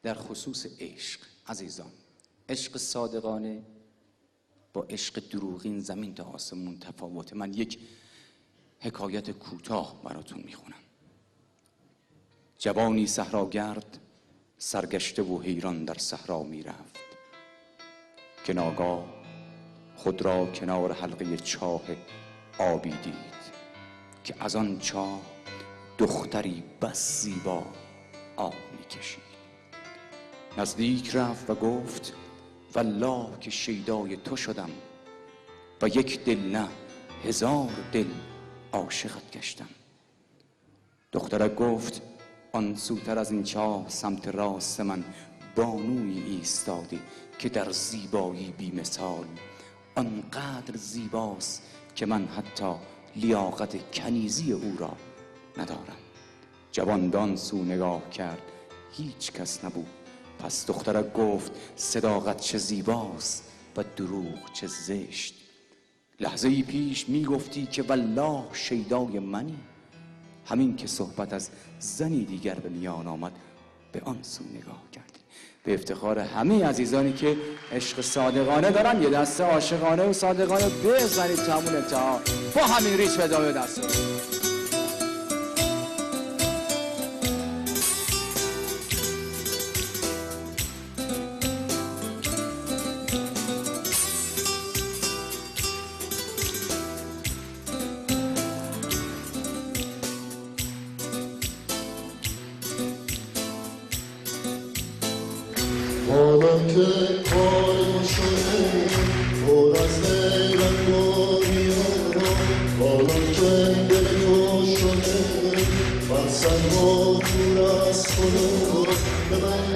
در خصوص عشق عزیزان، عشق صادقانه با عشق دروغین زمین تا آسمون تفاوته. من یک حکایت کوتاه براتون میخونم. جوانی صحراگرد سرگشته و حیران در صحرا میرفت که ناگاه خود را کنار حلقه چاه آبی دید که از آن چاه دختری بس زیبا آب میکشید. نزدیک رفت و گفت والله که شیدای تو شدم و یک دل نه 1000 دل عاشقت گشتم. دخترک گفت آن سوتر از این چاه سمت راست من بانوی ایستاده که در زیبایی بی مثال، آنقدر زیباست که من حتی لیاقت کنیزی او را ندارم. جوان به آن سو نگاه کرد، هیچ کس نبود. پس دخترک گفت صداقت چه زیباست و دروغ چه زشت. لحظه ای پیش می گفتی که والله شیدای منی، همین که صحبت از زنی دیگر به میان آمد به آن سو نگاه کردی. به افتخار همه عزیزانی که عشق صادقانه دارن یه دسته عاشقانه و صادقانه بزنید تا همون انتها با همین ریچ به ادامه دست. حالا که کار شده پر از نیرنگ و میارم، حالا که دل تو شده من سنگ و دور از خدا به من